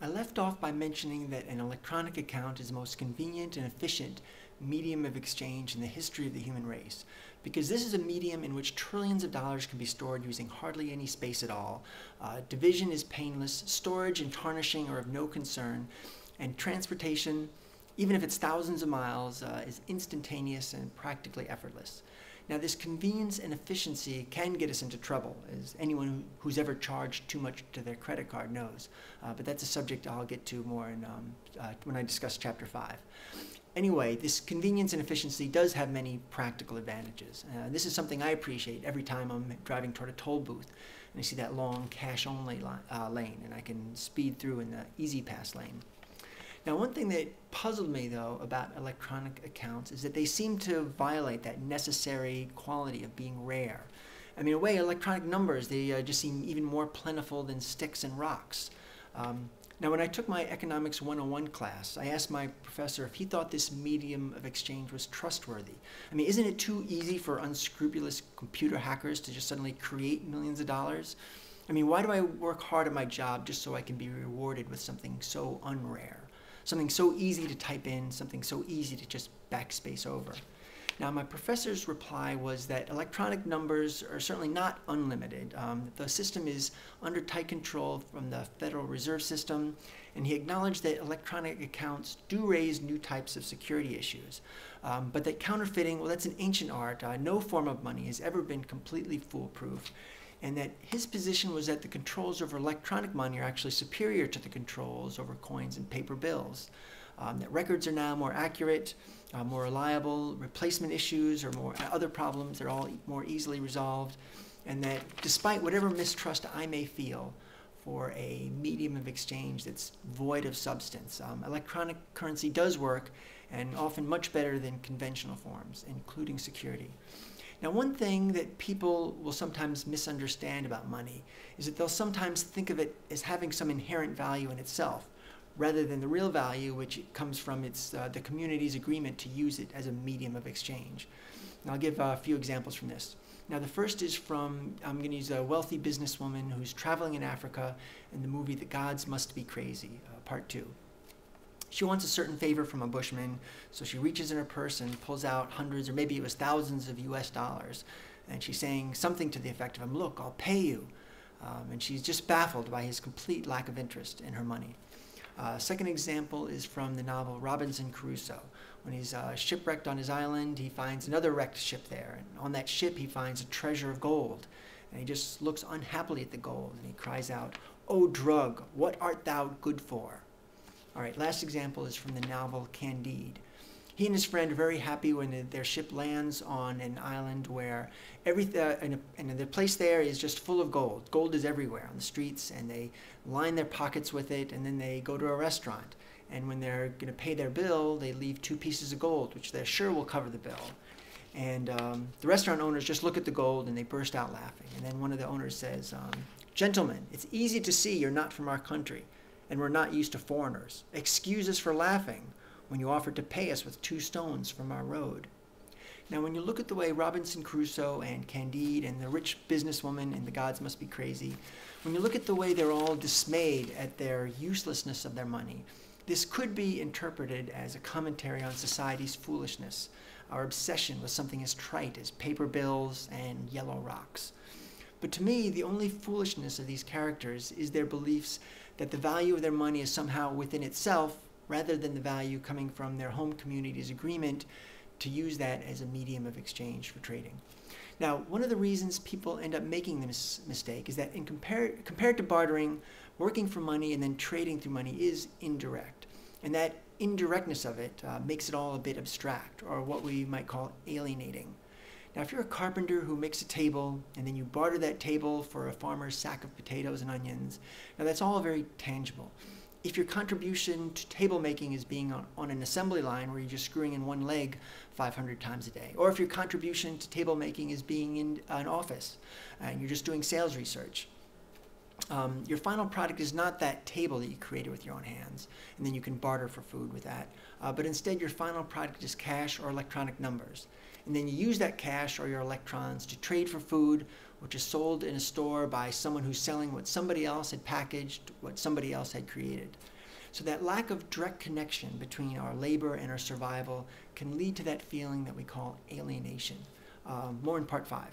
I left off by mentioning that an electronic account is the most convenient and efficient medium of exchange in the history of the human race, because this is a medium in which trillions of dollars can be stored using hardly any space at all. Division is painless, storage and tarnishing are of no concern, and transportation, even if it's thousands of miles, is instantaneous and practically effortless. Now, this convenience and efficiency can get us into trouble, as anyone who's ever charged too much to their credit card knows. But that's a subject I'll get to more when I discuss Chapter 5. Anyway, this convenience and efficiency does have many practical advantages. This is something I appreciate every time I'm driving toward a toll booth and I see that long cash-only lane, and I can speed through in the Easy Pass lane. Now, one thing that puzzled me, though, about electronic accounts is that they seem to violate that necessary quality of being rare. I mean, in a way, electronic numbers, they just seem even more plentiful than sticks and rocks. Now, when I took my Economics 101 class, I asked my professor if he thought this medium of exchange was trustworthy. I mean, isn't it too easy for unscrupulous computer hackers to just suddenly create millions of dollars? I mean, why do I work hard at my job just so I can be rewarded with something so unrare? Something so easy to type in, something so easy to just backspace over. Now, my professor's reply was that electronic numbers are certainly not unlimited. The system is under tight control from the Federal Reserve System, and he acknowledged that electronic accounts do raise new types of security issues. But that counterfeiting, well, that's an ancient art. No form of money has ever been completely foolproof. And that his position was that the controls over electronic money are actually superior to the controls over coins and paper bills. That records are now more accurate, more reliable, replacement issues or other problems are all more easily resolved, and that despite whatever mistrust I may feel for a medium of exchange that's void of substance, electronic currency does work, and often much better than conventional forms, including security. Now, one thing that people will sometimes misunderstand about money is that they'll sometimes think of it as having some inherent value in itself, rather than the real value which comes from the community's agreement to use it as a medium of exchange. And I'll give a few examples from this. Now, the first is I'm going to use a wealthy businesswoman who's traveling in Africa in the movie The Gods Must Be Crazy, Part 2. She wants a certain favor from a bushman, so she reaches in her purse and pulls out hundreds, or maybe it was thousands of US dollars. And she's saying something to the effect of, "Look, I'll pay you." And she's just baffled by his complete lack of interest in her money. Second example is from the novel Robinson Crusoe. When he's shipwrecked on his island, he finds another wrecked ship there. And on that ship, he finds a treasure of gold. And he just looks unhappily at the gold, and he cries out, "O drug, what art thou good for?" All right, last example is from the novel Candide. He and his friend are very happy when their ship lands on an island where and the place there is just full of gold. Gold is everywhere on the streets, and they line their pockets with it, and then they go to a restaurant. And when they're going to pay their bill, they leave 2 pieces of gold, which they're sure will cover the bill. And the restaurant owners just look at the gold, and they burst out laughing. And then one of the owners says, "Gentlemen, it's easy to see you're not from our country, and we're not used to foreigners. Excuse us for laughing when you offered to pay us with 2 stones from our road." Now, when you look at the way Robinson Crusoe and Candide and the rich businesswoman in The Gods Must Be Crazy, when you look at the way they're all dismayed at their uselessness of their money, this could be interpreted as a commentary on society's foolishness, our obsession with something as trite as paper bills and yellow rocks. But to me, the only foolishness of these characters is their beliefs that the value of their money is somehow within itself, rather than the value coming from their home community's agreement to use that as a medium of exchange for trading. Now, one of the reasons people end up making this mistake is that compared to bartering, working for money and then trading through money is indirect. And that indirectness of it makes it all a bit abstract, or what we might call alienating. Now, if you're a carpenter who makes a table and then you barter that table for a farmer's sack of potatoes and onions, now that's all very tangible. If your contribution to table making is being on an assembly line where you're just screwing in one leg 500 times a day, or if your contribution to table making is being in an office and you're just doing sales research, Your final product is not that table that you created with your own hands, and then you can barter for food with that. But instead, your final product is cash or electronic numbers. And then you use that cash or your electrons to trade for food, which is sold in a store by someone who's selling what somebody else had packaged, what somebody else had created. So that lack of direct connection between our labor and our survival can lead to that feeling that we call alienation. More in part 5.